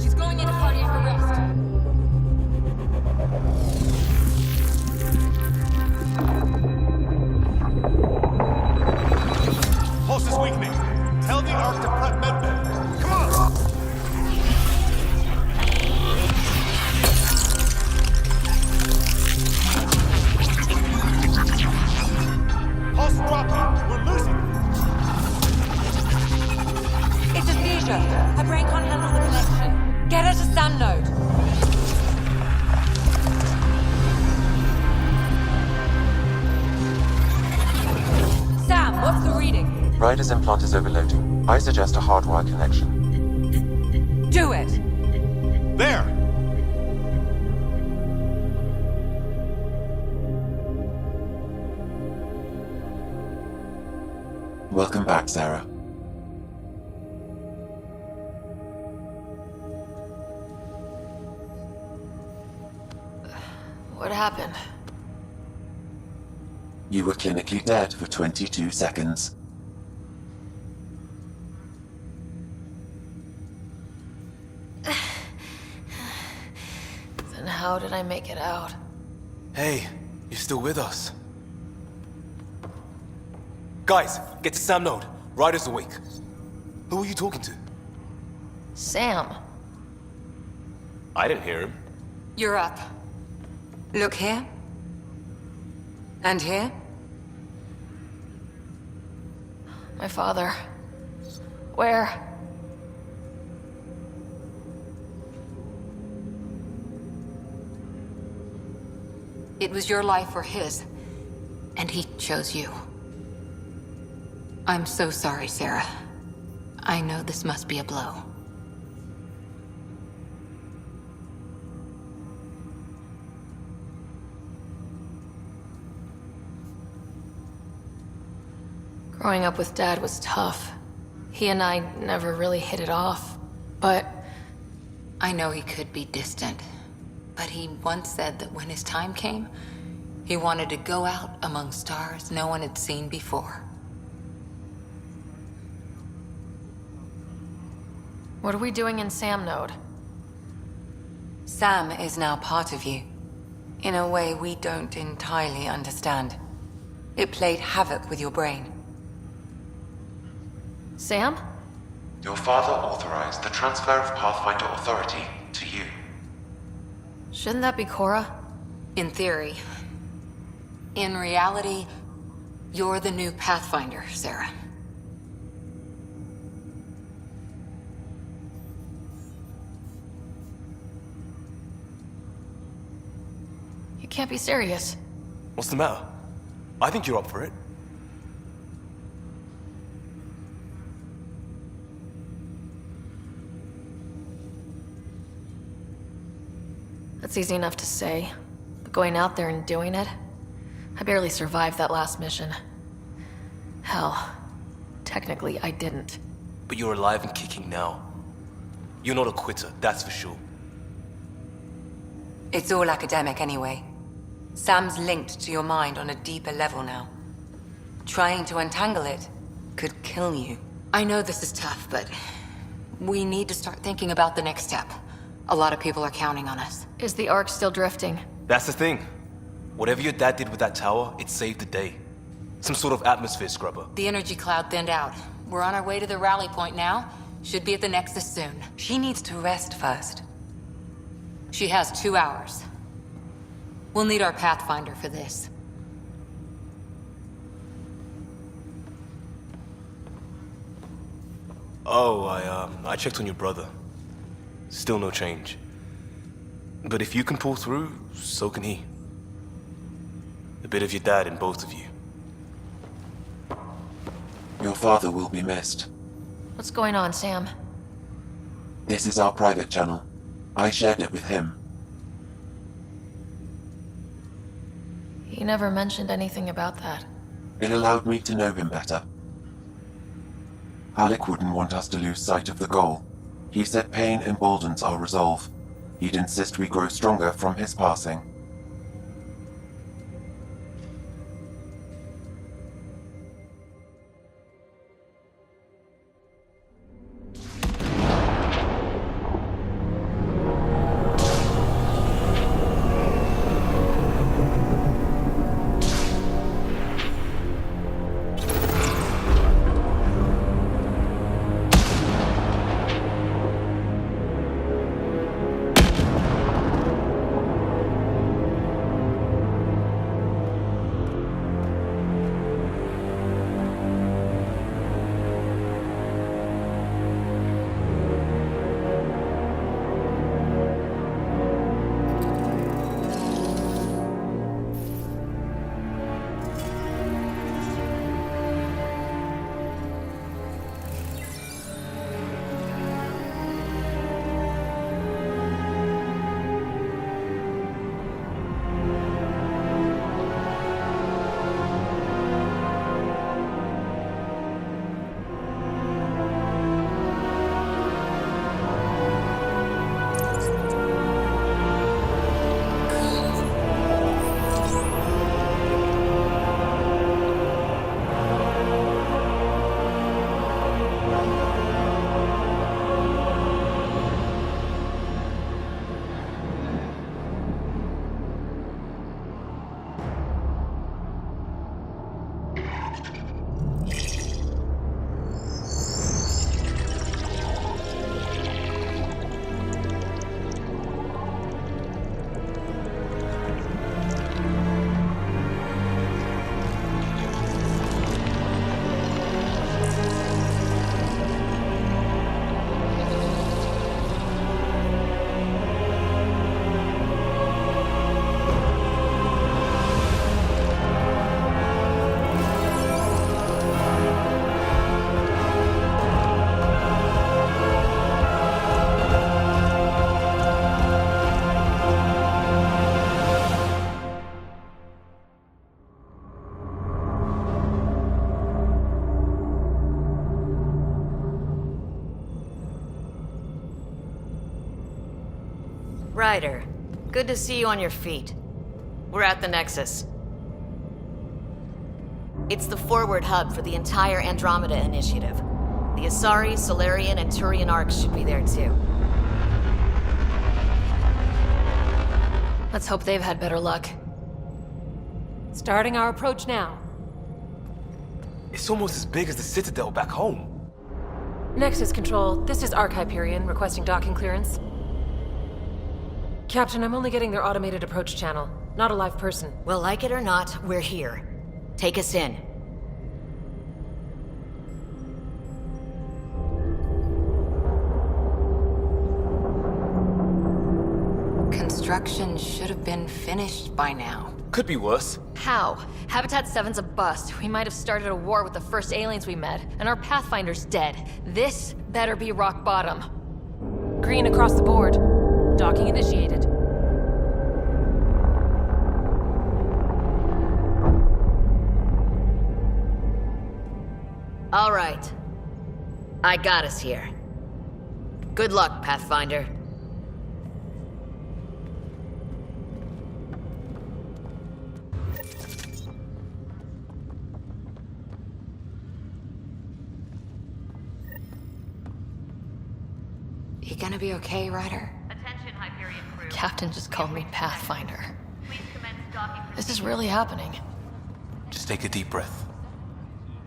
She's going into cardiac arrest. Pulse is weakening. Tell the Ark to prep medbay. Come on! Pulse dropping. We're losing. It's a seizure. Her brain can't handle the connection. Get her to Sam node. Sam, what's the reading? Ryder's implant is overloading. I suggest a hardwire connection. Do it! There! Welcome back, Sarah. What happened? You were clinically dead for 22 seconds. Then how did I make it out? Hey, you're still with us. Guys, get to Sam node. Ryder's awake. Who are you talking to? Sam. I didn't hear him. You're up. Look here. And here. My father. Where? It was your life or his. And he chose you. I'm so sorry, Sarah. I know this must be a blow. Growing up with Dad was tough. He and I never really hit it off, but... I know he could be distant, but he once said that when his time came, he wanted to go out among stars no one had seen before. What are we doing in Sam node? Sam is now part of you, in a way we don't entirely understand. It played havoc with your brain. Sam? Your father authorized the transfer of Pathfinder authority to you. Shouldn't that be Cora? In theory. In reality, you're the new Pathfinder, Sarah. You can't be serious. What's the matter? I think you're up for it. That's easy enough to say, but going out there and doing it? I barely survived that last mission. Hell, technically I didn't. But you're alive and kicking now. You're not a quitter, that's for sure. It's all academic anyway. Sam's linked to your mind on a deeper level now. Trying to untangle it could kill you. I know this is tough, but we need to start thinking about the next step. A lot of people are counting on us. Is the Ark still drifting? That's the thing. Whatever your dad did with that tower, it saved the day. Some sort of atmosphere scrubber. The energy cloud thinned out. We're on our way to the rally point now. Should be at the Nexus soon. She needs to rest first. She has 2 hours. We'll need our Pathfinder for this. Oh, I checked on your brother. Still no change. But if you can pull through, so can he. A bit of your dad in both of you. Your father will be missed. What's going on, Sam? This is our private channel. I shared it with him. He never mentioned anything about that. It allowed me to know him better. Alec wouldn't want us to lose sight of the goal. He said pain emboldens our resolve. He'd insist we grow stronger from his passing. Ryder, good to see you on your feet. We're at the Nexus. It's the forward hub for the entire Andromeda initiative. The Asari, Solarian, and Turian arcs should be there too. Let's hope they've had better luck. Starting our approach now. It's almost as big as the Citadel back home. Nexus Control, this is Arc Hyperion, requesting docking clearance. Captain, I'm only getting their automated approach channel, not a live person. Well, like it or not, we're here. Take us in. Construction should have been finished by now. Could be worse. How? Habitat 7's a bust. We might have started a war with the first aliens we met, and our Pathfinder's dead. This better be rock bottom. Green across the board. Docking initiated. All right. I got us here. Good luck, Pathfinder. You gonna be okay, Ryder? Attention, Hyperion crew. Captain just called me Pathfinder. This is really happening. Just take a deep breath.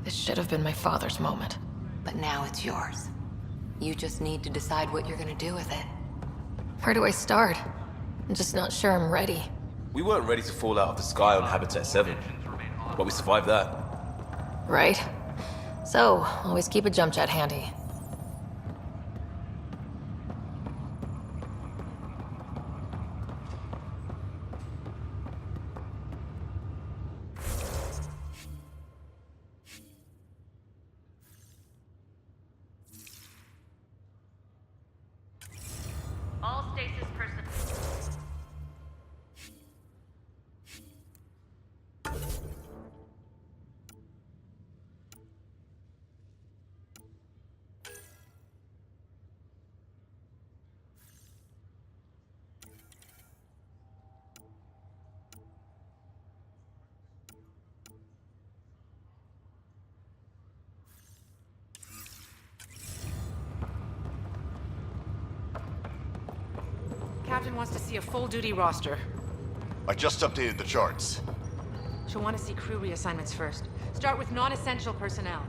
This should have been my father's moment. But now it's yours. You just need to decide what you're gonna do with it. Where do I start? I'm just not sure I'm ready. We weren't ready to fall out of the sky on Habitat 7, but we survived that. Right? So, always keep a jump jet handy. All stasis personnel. Captain wants to see a full-duty roster. I just updated the charts. She'll want to see crew reassignments first. Start with non-essential personnel.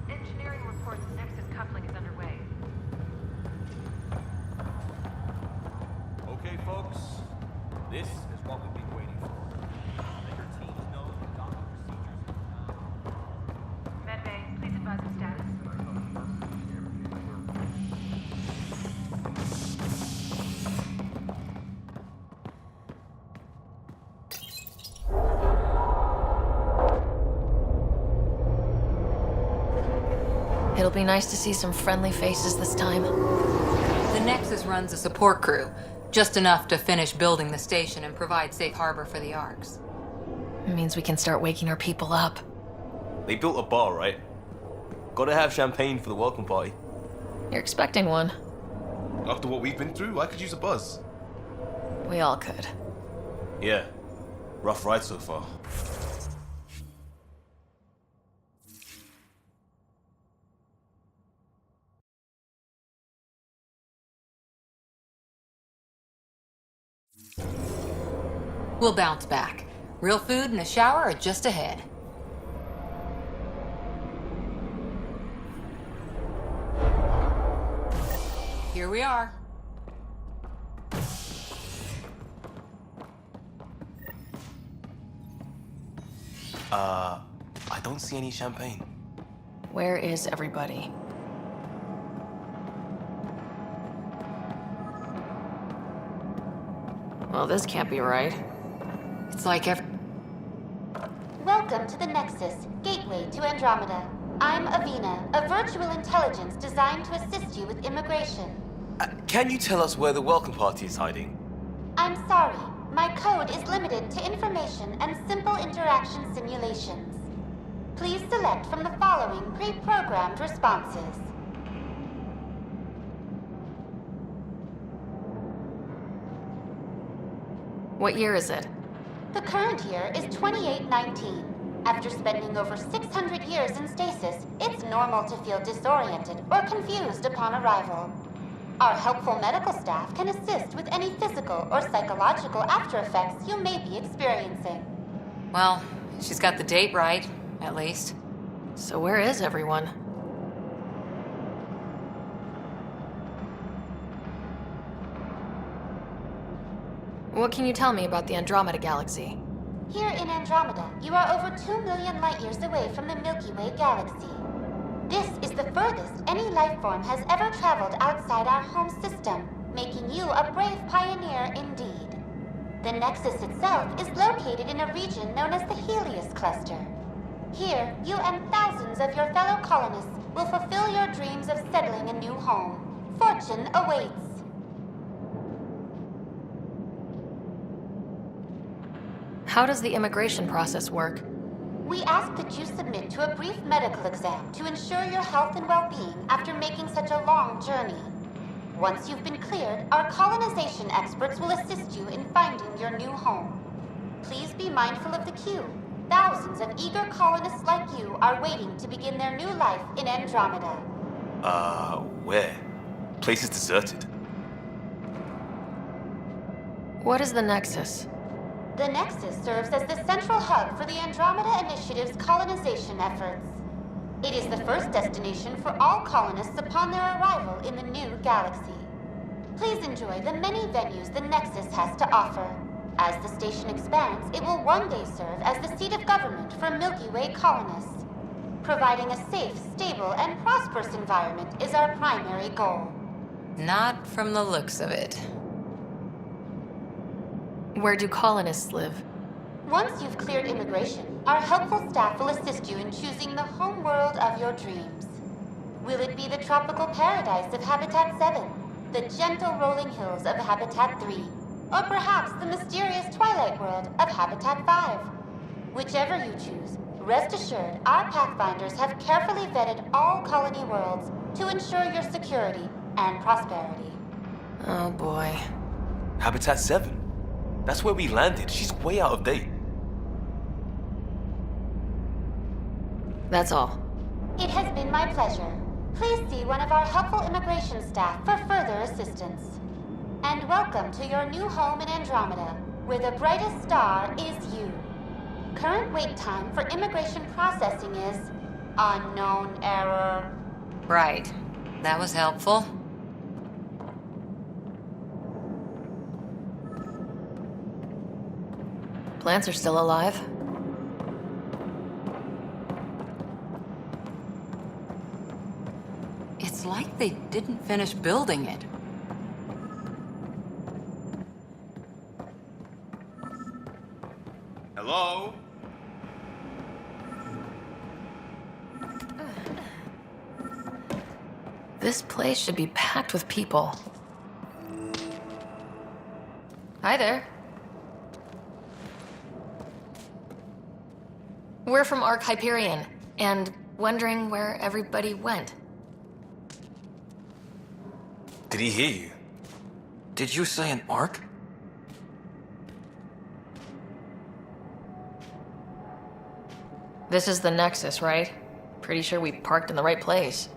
Engineering reports Nexus coupling is underway. Okay, folks. This is what we've been waiting for. Let your teams know the docking procedures. Medbay, please advise of status. It'll be nice to see some friendly faces this time. The Nexus runs a support crew, just enough to finish building the station and provide safe harbor for the Arcs. It means we can start waking our people up. They built a bar, right? Gotta have champagne for the welcome party. You're expecting one. After what we've been through, I could use a buzz. We all could. Yeah. Rough ride so far. We'll bounce back. Real food and a shower are just ahead. Here we are. I don't see any champagne. Where is everybody? Well, this can't be right. It's like Welcome to the Nexus, gateway to Andromeda. I'm Avina, a virtual intelligence designed to assist you with immigration. Can you tell us where the welcome party is hiding? I'm sorry, my code is limited to information and simple interaction simulations. Please select from the following pre-programmed responses. What year is it? The current year is 2819. After spending over 600 years in stasis, it's normal to feel disoriented or confused upon arrival. Our helpful medical staff can assist with any physical or psychological aftereffects you may be experiencing. Well, she's got the date right, at least. So where is everyone? What can you tell me about the Andromeda Galaxy? Here in Andromeda, you are over 2 million light years away from the Milky Way galaxy. This is the furthest any life form has ever traveled outside our home system, making you a brave pioneer indeed. The Nexus itself is located in a region known as the Helios Cluster. Here, you and thousands of your fellow colonists will fulfill your dreams of settling a new home. Fortune awaits. How does the immigration process work? We ask that you submit to a brief medical exam to ensure your health and well-being after making such a long journey. Once you've been cleared, our colonization experts will assist you in finding your new home. Please be mindful of the queue. Thousands of eager colonists like you are waiting to begin their new life in Andromeda. Where? Place is deserted. What is the Nexus? The Nexus serves as the central hub for the Andromeda Initiative's colonization efforts. It is the first destination for all colonists upon their arrival in the new galaxy. Please enjoy the many venues the Nexus has to offer. As the station expands, it will one day serve as the seat of government for Milky Way colonists. Providing a safe, stable, and prosperous environment is our primary goal. Not from the looks of it. Where do colonists live? Once you've cleared immigration, our helpful staff will assist you in choosing the home world of your dreams. Will it be the tropical paradise of Habitat 7, the gentle rolling hills of Habitat 3, or perhaps the mysterious twilight world of Habitat 5? Whichever you choose, rest assured our Pathfinders have carefully vetted all colony worlds to ensure your security and prosperity. Oh boy. Habitat 7? That's where we landed. She's way out of date. That's all. It has been my pleasure. Please see one of our helpful immigration staff for further assistance. And welcome to your new home in Andromeda, where the brightest star is you. Current wait time for immigration processing is unknown error. Right. That was helpful. Plants are still alive. It's like they didn't finish building it. Hello? This place should be packed with people. Hi there. We're from Ark Hyperion, and wondering where everybody went. Did he hear you? Did you say an arc? This is the Nexus, right? Pretty sure we parked in the right place.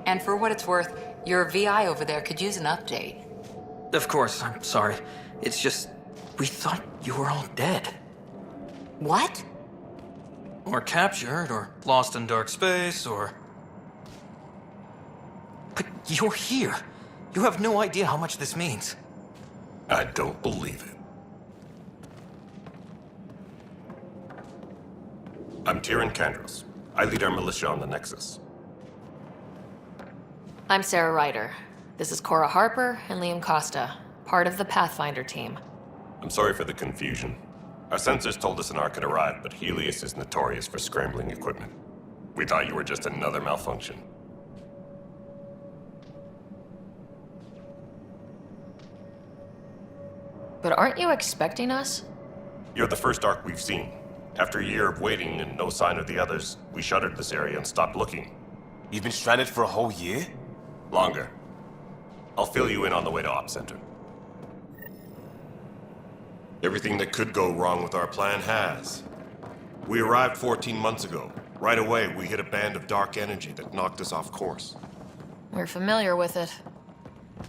And for what it's worth, your VI over there could use an update. Of course, I'm sorry. It's just, we thought you were all dead. What? Or captured, or lost in dark space, or... But you're here. You have no idea how much this means. I don't believe it. I'm Tyrion Kandros. I lead our militia on the Nexus. I'm Sarah Ryder. This is Cora Harper and Liam Costa, part of the Pathfinder team. I'm sorry for the confusion. Our sensors told us an Ark had arrived, but Helios is notorious for scrambling equipment. We thought you were just another malfunction. But aren't you expecting us? You're the first Ark we've seen. After a year of waiting and no sign of the others, we shuttered this area and stopped looking. You've been stranded for a whole year? Longer. I'll fill you in on the way to Op Center. Everything that could go wrong with our plan has. We arrived 14 months ago. Right away, we hit a band of dark energy that knocked us off course. We're familiar with it.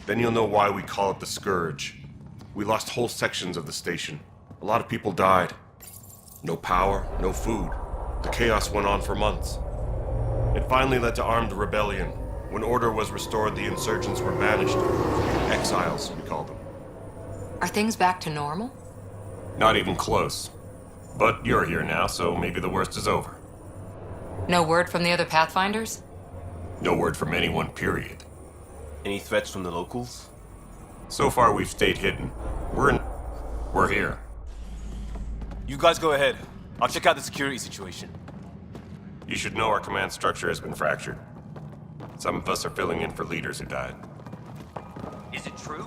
Then you'll know why we call it the Scourge. We lost whole sections of the station. A lot of people died. No power, no food. The chaos went on for months. It finally led to armed rebellion. When order was restored, the insurgents were banished. Exiles, we call them. Are things back to normal? Not even close. But you're here now, so maybe the worst is over. No word from the other Pathfinders? No word from anyone, period. Any threats from the locals? So far, we've stayed hidden. We're here. You guys go ahead. I'll check out the security situation. You should know our command structure has been fractured. Some of us are filling in for leaders who died. Is it true?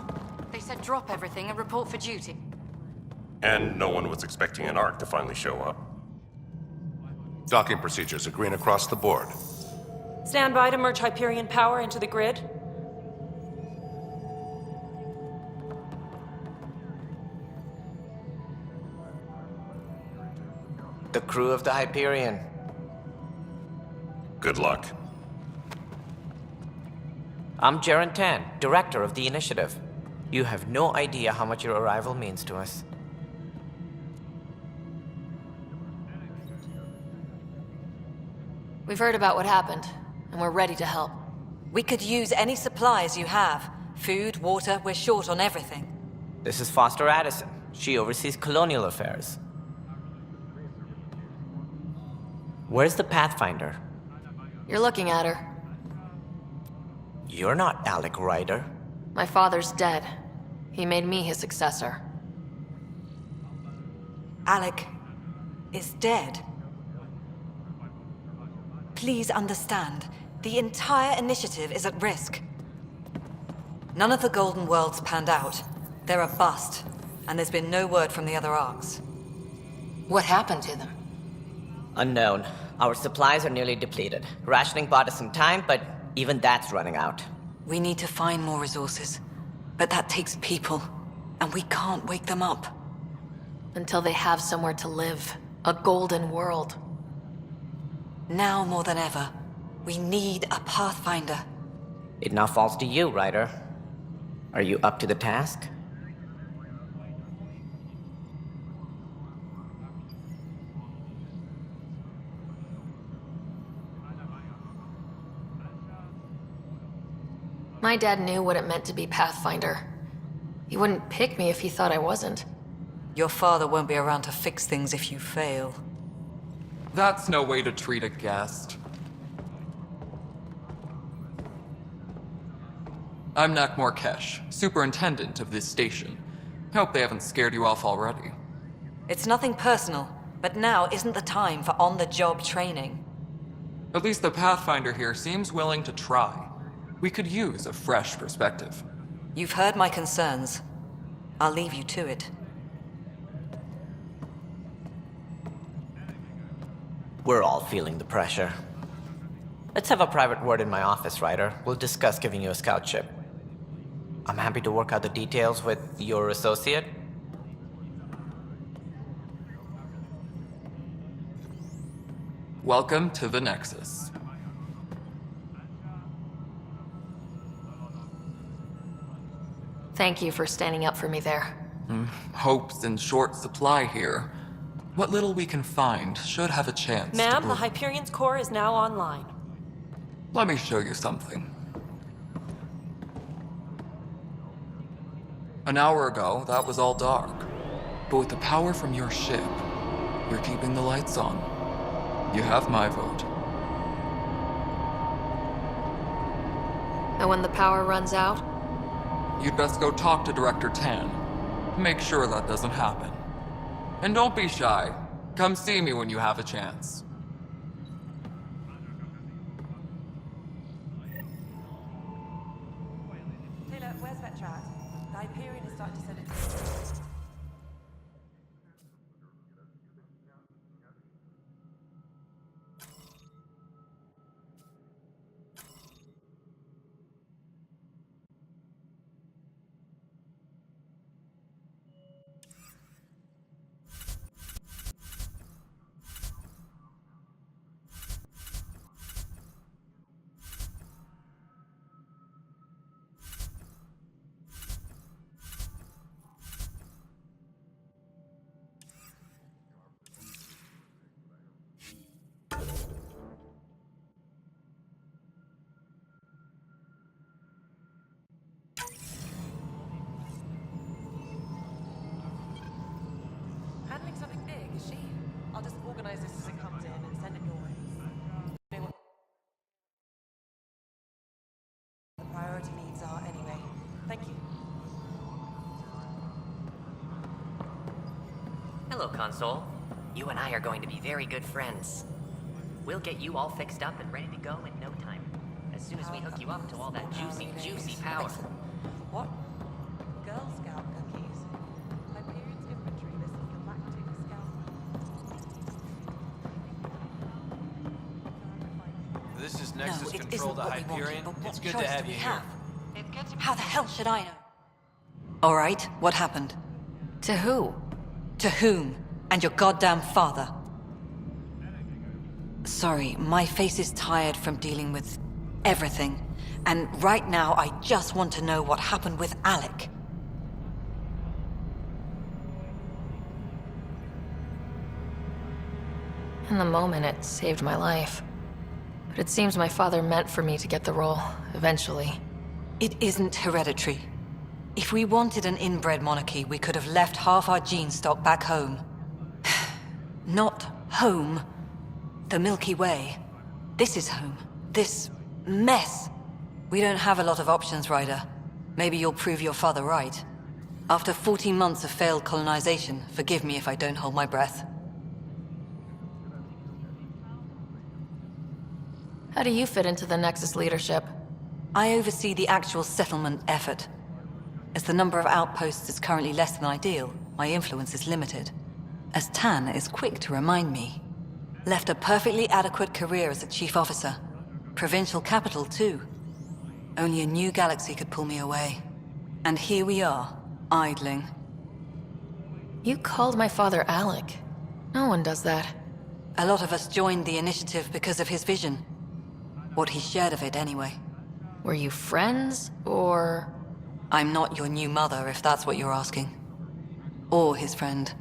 They said drop everything and report for duty. And no one was expecting an Ark to finally show up. Docking procedures agreeing across the board. Stand by to merge Hyperion power into the grid. The crew of the Hyperion. Good luck. I'm Jaren Tan, director of the initiative. You have no idea how much your arrival means to us. We've heard about what happened, and we're ready to help. We could use any supplies you have. Food, water, we're short on everything. This is Foster Addison. She oversees colonial affairs. Where's the Pathfinder? You're looking at her. You're not Alec Ryder. My father's dead. He made me his successor. Alec is dead. Please understand, the entire initiative is at risk. None of the Golden Worlds panned out. They're a bust, and there's been no word from the other Arks. What happened to them? Unknown. Our supplies are nearly depleted. Rationing bought us some time, but even that's running out. We need to find more resources, but that takes people, and we can't wake them up. Until they have somewhere to live. A golden world. Now more than ever, we need a Pathfinder. It now falls to you, Ryder. Are you up to the task? My dad knew what it meant to be Pathfinder. He wouldn't pick me if he thought I wasn't. Your father won't be around to fix things if you fail. That's no way to treat a guest. I'm Nak Morkesh, superintendent of this station. Hope they haven't scared you off already. It's nothing personal, but now isn't the time for on-the-job training. At least the Pathfinder here seems willing to try. We could use a fresh perspective. You've heard my concerns. I'll leave you to it. We're all feeling the pressure. Let's have a private word in my office, Ryder. We'll discuss giving you a scout ship. I'm happy to work out the details with your associate. Welcome to the Nexus. Thank you for standing up for me there. Hope's in short supply here. What little we can find should have a chance to Ma'am, grow. the Hyperion's core is now online. Let me show you something. An hour ago, that was all dark. But with the power from your ship, we're keeping the lights on. You have my vote. And when the power runs out, You'd best go talk to Director Tan. Make sure that doesn't happen. And don't be shy. Come see me when you have a chance. Taylor, where's Vetrat? The Hyperion is starting to send it. Hello, Console. You and I are going to be very good friends. We'll get you all fixed up and ready to go in no time. As soon as we hook you up to all that juicy power. What? Girl Scout cookies. Hyperion's infantry. This is Galactic Scout. This is Nexus it Control isn't to what we wanted, Hyperion. but what It's good choice to do have we you have? here. How the hell should I know? All right, what happened? To who? To whom? And your goddamn father. Sorry, my face is tired from dealing with everything. And right now, I just want to know what happened with Alec. In the moment, it saved my life. But it seems my father meant for me to get the role, eventually. It isn't hereditary. If we wanted an inbred monarchy, we could have left half our gene stock back home. Not home. The Milky Way. This is home. This mess. We don't have a lot of options, Ryder. Maybe you'll prove your father right. After 14 months of failed colonization, forgive me if I don't hold my breath. How do you fit into the Nexus leadership? I oversee the actual settlement effort. As the number of outposts is currently less than ideal, my influence is limited. As Tan is quick to remind me. Left a perfectly adequate career as a chief officer. Provincial capital, too. Only a new galaxy could pull me away. And here we are, idling. You called my father Alec. No one does that. A lot of us joined the initiative because of his vision. What he shared of it, anyway. Were you friends, or...? I'm not your new mother, if that's what you're asking. Or his friend.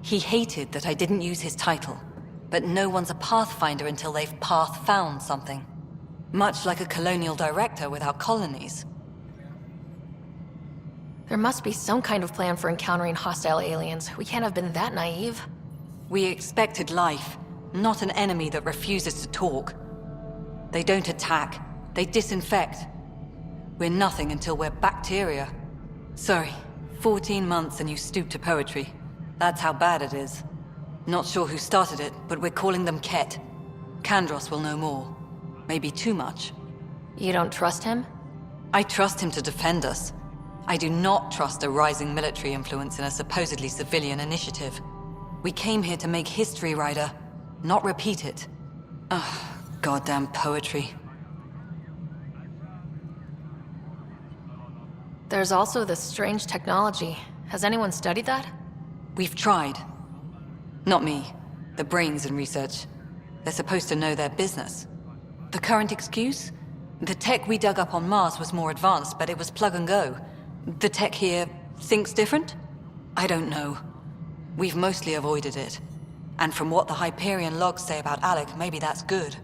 He hated that I didn't use his title. But no one's a pathfinder until they've path-found something. Much like a colonial director without colonies. There must be some kind of plan for encountering hostile aliens. We can't have been that naive. We expected life, not an enemy that refuses to talk. They don't attack, they disinfect. We're nothing until we're bacteria. Sorry, 14 months and you stoop to poetry. That's how bad it is. Not sure who started it, but we're calling them Ket. Kandros will know more. Maybe too much. You don't trust him? I trust him to defend us. I do not trust a rising military influence in a supposedly civilian initiative. We came here to make history, Ryder, not repeat it. Ugh, goddamn poetry. There's also this strange technology. Has anyone studied that? We've tried. Not me. The brains in research. They're supposed to know their business. The current excuse? The tech we dug up on Mars was more advanced, but it was plug and go. The tech here thinks different? I don't know. We've mostly avoided it. And from what the Hyperion logs say about Alec, maybe that's good.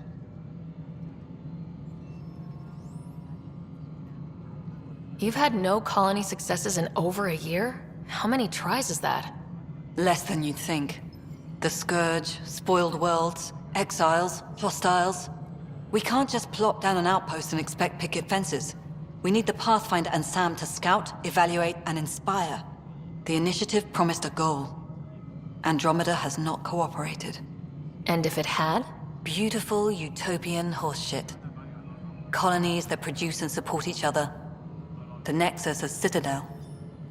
You've had no colony successes in over a year? How many tries is that? Less than you'd think. The Scourge, spoiled worlds, exiles, hostiles. We can't just plop down an outpost and expect picket fences. We need the Pathfinder and Sam to scout, evaluate, and inspire. The initiative promised a goal. Andromeda has not cooperated. And if it had? Beautiful utopian horseshit. Colonies that produce and support each other. The Nexus a citadel,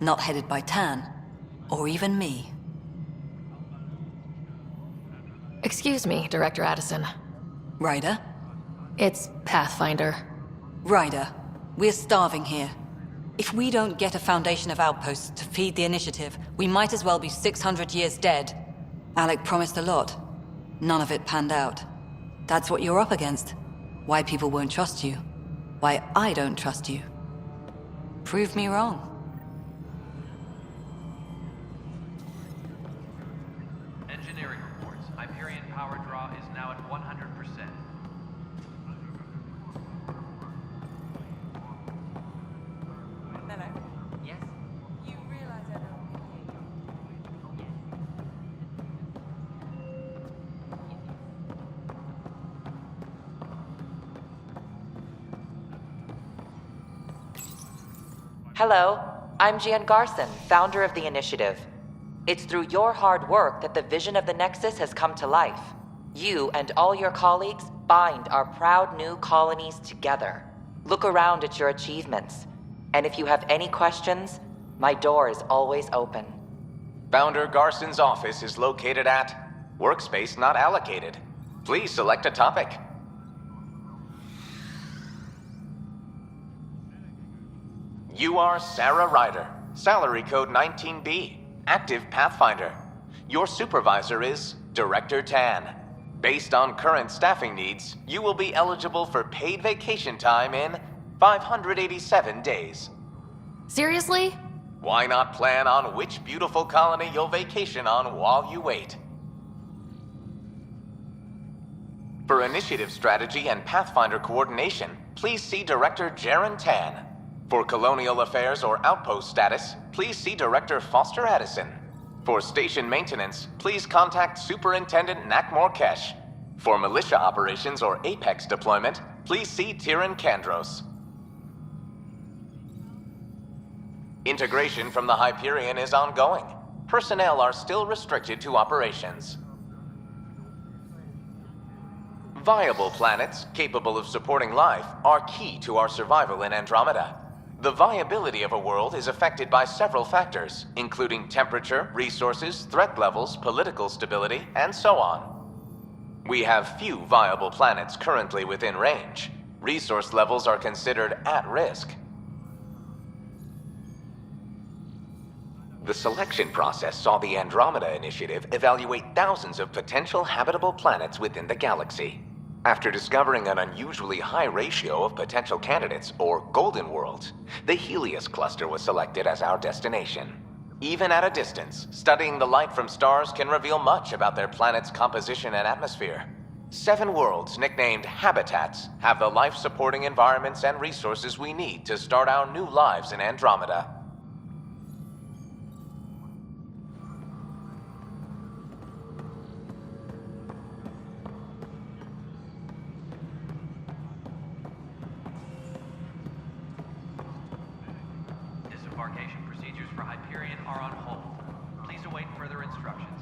not headed by Tan, or even me. Excuse me, Director Addison. Ryder? It's Pathfinder. Ryder, we're starving here. If we don't get a foundation of outposts to feed the initiative, we might as well be 600 years dead. Alec promised a lot. None of it panned out. That's what you're up against. Why people won't trust you. Why I don't trust you. Prove me wrong. Engineering reports. Hyperion power draw is now at 100%. Hello. Yes? You realize everyone can hear you. Hello, I'm Jan Garson, founder of the initiative. It's through your hard work that the vision of the Nexus has come to life. You and all your colleagues bind our proud new colonies together. Look around at your achievements. And if you have any questions, my door is always open. Founder Garson's office is located at Workspace Not Allocated. Please select a topic. You are Sarah Ryder, salary code 19B, active Pathfinder. Your supervisor is Director Tan. Based on current staffing needs, you will be eligible for paid vacation time in 587 days. Seriously? Why not plan on which beautiful colony you'll vacation on while you wait? For initiative strategy and Pathfinder coordination, please see Director Jaren Tan. For colonial affairs or outpost status, please see Director Foster Addison. For station maintenance, please contact Superintendent Nakmor Kesh. For militia operations or Apex deployment, please see Tyran Kandros. Integration from the Hyperion is ongoing. Personnel are still restricted to operations. Viable planets capable of supporting life are key to our survival in Andromeda. The viability of a world is affected by several factors, including temperature, resources, threat levels, political stability, and so on. We have few viable planets currently within range. Resource levels are considered at risk. The selection process saw the Andromeda Initiative evaluate thousands of potential habitable planets within the galaxy. After discovering an unusually high ratio of potential candidates, or golden worlds, the Helios cluster was selected as our destination. Even at a distance, studying the light from stars can reveal much about their planet's composition and atmosphere. 7 worlds, nicknamed habitats, have the life-supporting environments and resources we need to start our new lives in Andromeda. Disembarkation procedures for Hyperion are on hold. Please await further instructions.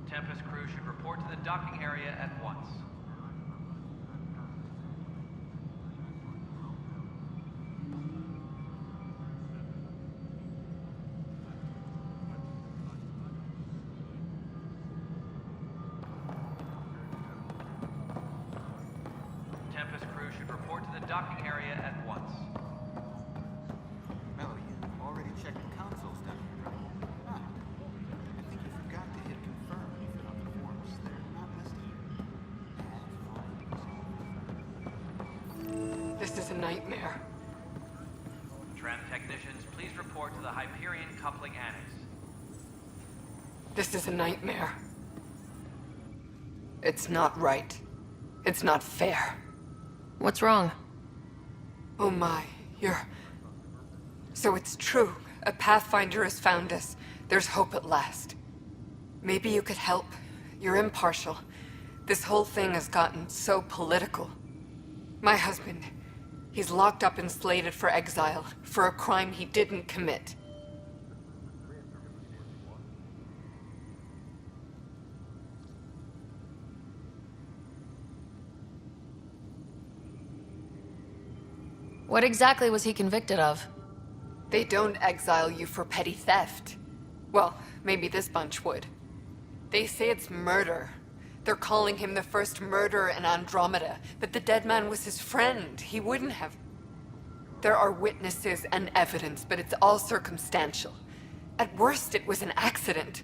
Tempest crew should report to the docking area at once. Tempest crew should report to the docking area at once. Melly, you already checked the consoles down here, right? Ah, I think you forgot to hit confirm when you fill out the forms. They're not listed. This is a nightmare. Tram technicians, please report to the Hyperion Coupling Annex. This is a nightmare. It's not right. It's not fair. What's wrong? Oh my, So it's true. A Pathfinder has found us. There's hope at last. Maybe you could help. You're impartial. This whole thing has gotten so political. My husband, he's locked up and slated for exile for a crime he didn't commit. What exactly was he convicted of? They don't exile you for petty theft. Well, maybe this bunch would. They say it's murder. They're calling him the first murderer in Andromeda, but the dead man was his friend. He wouldn't have. There are witnesses and evidence, but it's all circumstantial. At worst, it was an accident.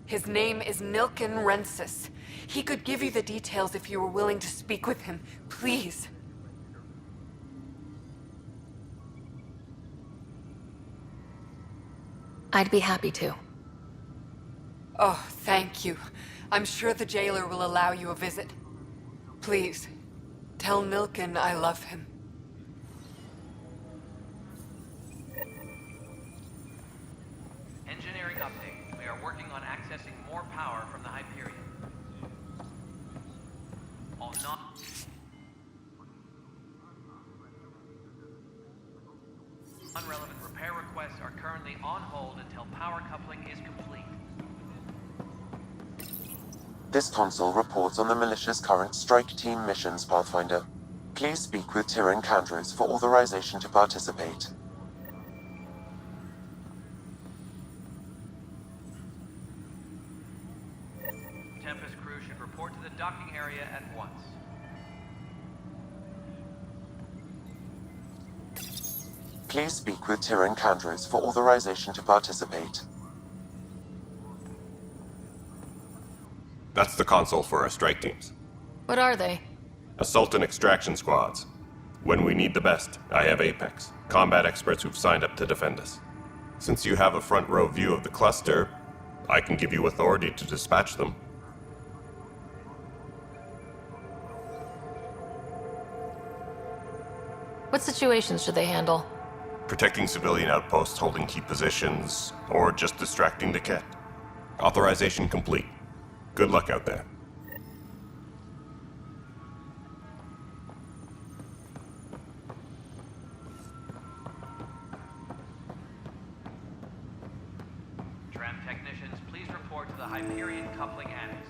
His name is Nilken Rensis. He could give you the details if you were willing to speak with him. Please. I'd be happy to. Oh, thank you. I'm sure the jailer will allow you a visit. Please, tell Nilken I love him. Engineering update. We are working on accessing more power from Non-relevant repair requests are currently on hold until power coupling is complete. This console reports on the militia's current strike team missions, Pathfinder. Please speak with Tyrion Candros for authorization to participate. Tempest crew should report to the docking area at once. Please speak with Tyrion Candros for authorization to participate. That's the console for our strike teams. What are they? Assault and extraction squads. When we need the best, I have Apex, combat experts who've signed up to defend us. Since you have a front row view of the cluster, I can give you authority to dispatch them. What situations should they handle? Protecting civilian outposts, holding key positions, or just distracting the Ket. Authorization complete. Good luck out there. Tram technicians, please report to the Hyperion coupling annex.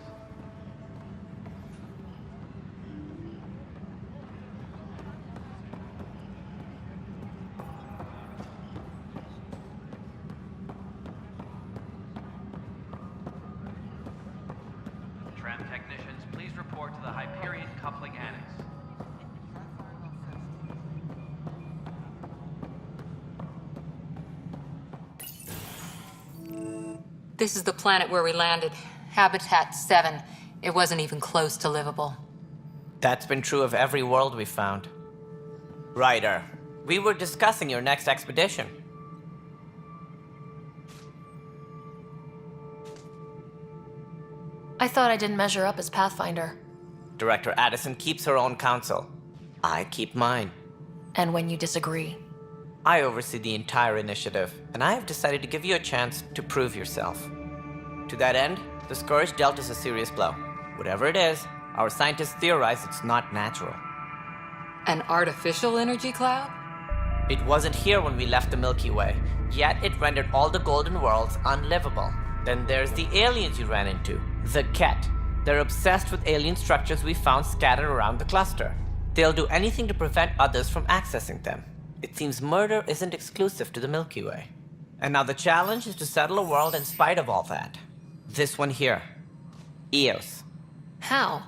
Tram technicians, please report to the Hyperion coupling annex. This is the planet where we landed. Habitat 7. It wasn't even close to livable. That's been true of every world we've found. Ryder, we were discussing your next expedition. I thought I didn't measure up as Pathfinder. Director Addison keeps her own counsel. I keep mine. And when you disagree? I oversee the entire initiative, and I have decided to give you a chance to prove yourself. To that end, the Scourge dealt us a serious blow. Whatever it is, our scientists theorize it's not natural. An artificial energy cloud? It wasn't here when we left the Milky Way, yet it rendered all the golden worlds unlivable. Then there's the aliens you ran into, the Ket. They're obsessed with alien structures we found scattered around the cluster. They'll do anything to prevent others from accessing them. It seems murder isn't exclusive to the Milky Way. And now the challenge is to settle a world in spite of all that. This one here. Eos. How?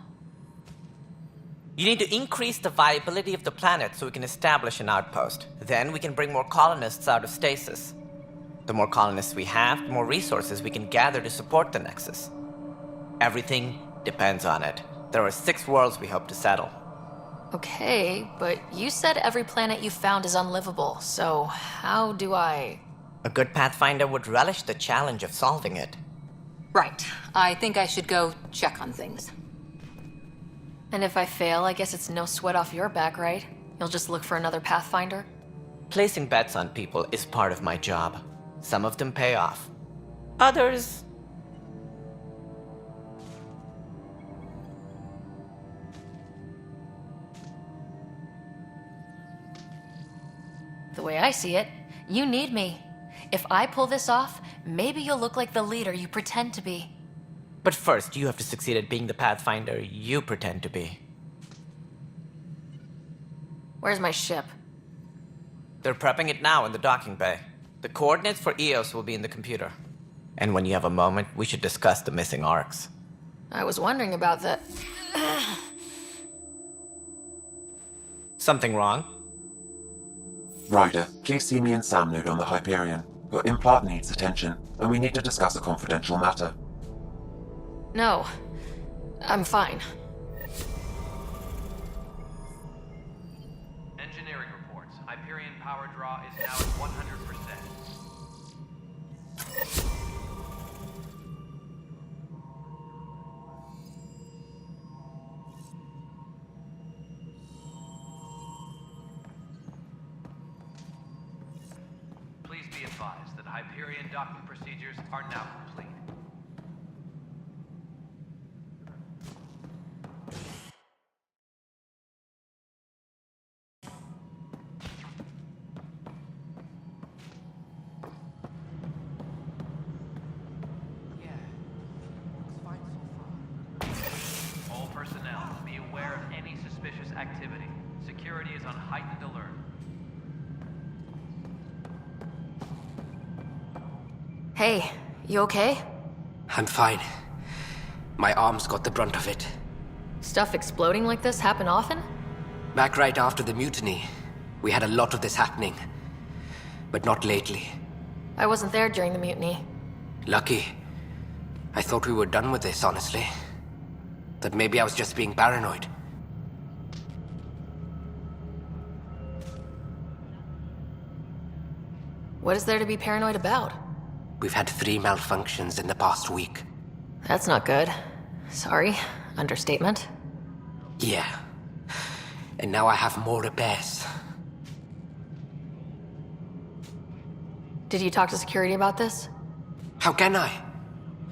You need to increase the viability of the planet so we can establish an outpost. Then we can bring more colonists out of stasis. The more colonists we have, the more resources we can gather to support the Nexus. Everything depends on it. There are 6 worlds we hope to settle. Okay, but you said every planet you found is unlivable, so how do I... A good Pathfinder would relish the challenge of solving it. Right. I think I should go check on things. And if I fail, I guess it's no sweat off your back, right? You'll just look for another Pathfinder? Placing bets on people is part of my job. Some of them pay off. Others... The way I see it, you need me. If I pull this off, maybe you'll look like the leader you pretend to be. But first, you have to succeed at being the Pathfinder you pretend to be. Where's my ship? They're prepping it now in the docking bay. The coordinates for Eos will be in the computer. And when you have a moment, we should discuss the missing arcs. I was wondering about that. Something wrong? Ryder, please see me and Sam node on the Hyperion. Your implant needs attention, and we need to discuss a confidential matter. No, I'm fine. Engineering reports. Hyperion power draw is now at 100%. Please be advised that Hyperion docking procedures are now complete. suspicious activity. Security is on heightened alert. Hey, you okay? I'm fine. My arms got the brunt of it. Stuff exploding like this happen often? Back right after the mutiny, we had a lot of this happening. But not lately. I wasn't there during the mutiny. Lucky. I thought we were done with this, honestly. That maybe I was just being paranoid. What is there to be paranoid about? We've had 3 malfunctions in the past week. That's not good. Sorry, understatement. Yeah. And now I have more repairs. Did you talk to security about this? How can I?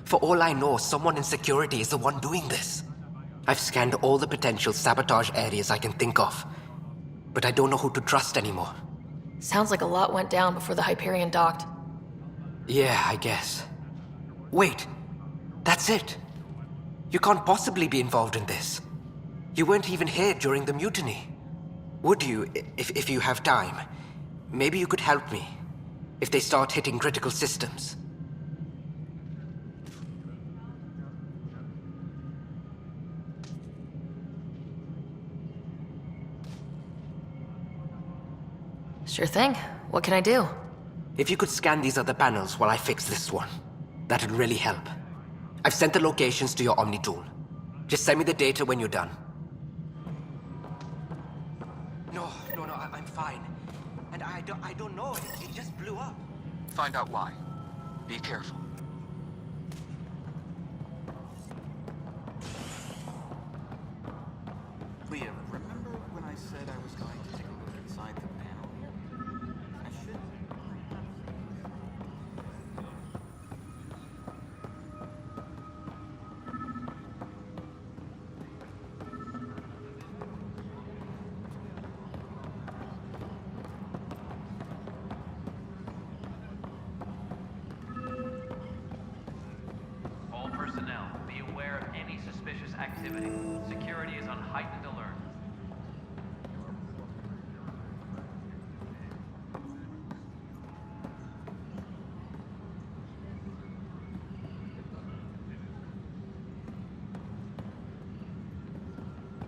For all I know, someone in security is the one doing this. I've scanned all the potential sabotage areas I can think of. But I don't know who to trust anymore. Sounds like a lot went down before the Hyperion docked. Yeah, I guess. Wait. That's it. You can't possibly be involved in this. You weren't even here during the mutiny. Would you, if you have time? Maybe you could help me. If they start hitting critical systems. Sure thing. What can I do? If you could scan these other panels while I fix this one, that'd really help. I've sent the locations to your Omni tool. Just send me the data when you're done. No, I'm fine. And I don't know, it just blew up. Find out why. Be careful. Leah, remember when I said I was going to take a look inside the panel here? I should. All personnel, be aware of any suspicious activity. Security is on heightened alert.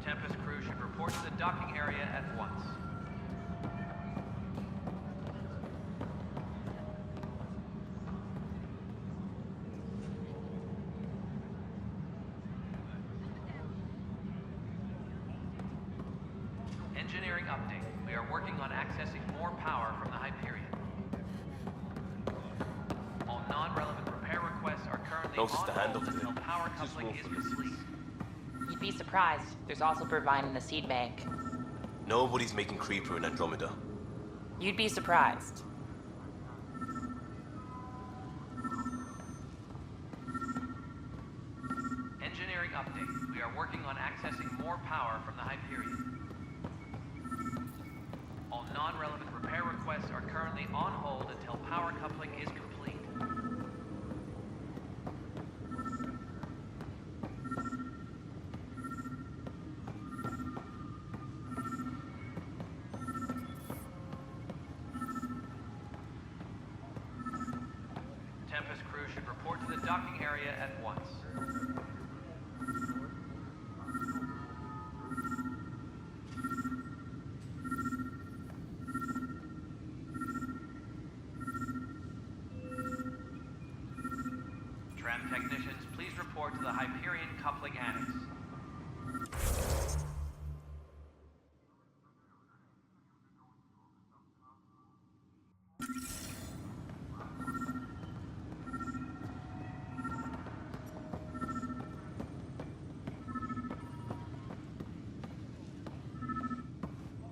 Tempest crew should report to the docking area at once. Engineering update. We are working on accessing more power from the Hyperion. All non-relevant repair requests are currently No, just on a handoff hold today. until power coupling is complete. You'd be surprised. There's also Purvine in the seed bank. Nobody's making Creeper in Andromeda. You'd be surprised. Engineering update. We are working on accessing more power from the Hyperion. All non-relevant repair requests are currently on hold until power coupling is complete. Tempest crew should report to the docking area at once. Tram technicians, please report to the Hyperion coupling annex.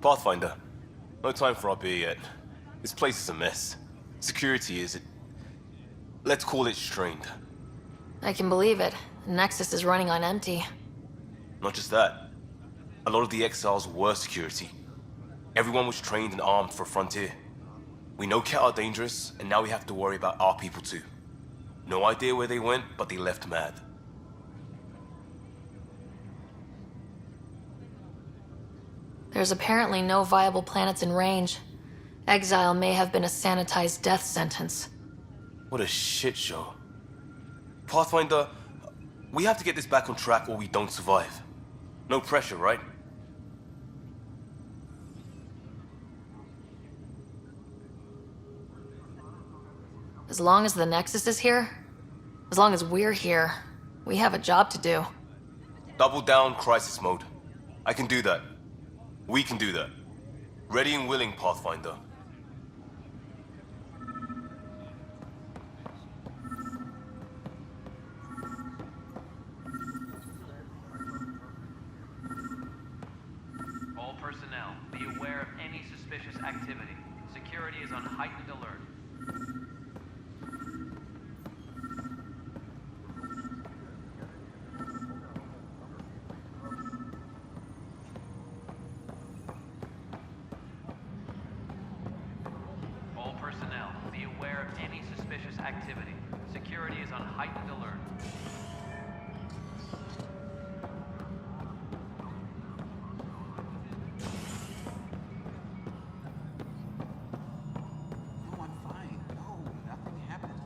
Pathfinder, no time for our beer yet. This place is a mess. Security is, let's call it strained. I can believe it. The Nexus is running on empty. Not just that. A lot of the exiles were security. Everyone was trained and armed for Frontier. We know Ket are dangerous, and now we have to worry about our people too. No idea where they went, but they left mad. There's apparently no viable planets in range. Exile may have been a sanitized death sentence. What a shit show. Pathfinder, we have to get this back on track or we don't survive. No pressure, right? As long as the Nexus is here, as long as we're here, we have a job to do. Double down crisis mode. I can do that. We can do that. Ready and willing, Pathfinder. All personnel, be aware of any suspicious activity. Security is on heightened alert. All personnel, be aware of any suspicious activity. Security is on heightened alert. No, I'm fine. No, nothing happened.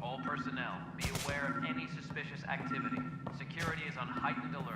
All personnel, be aware of any suspicious activity. Security is on heightened alert.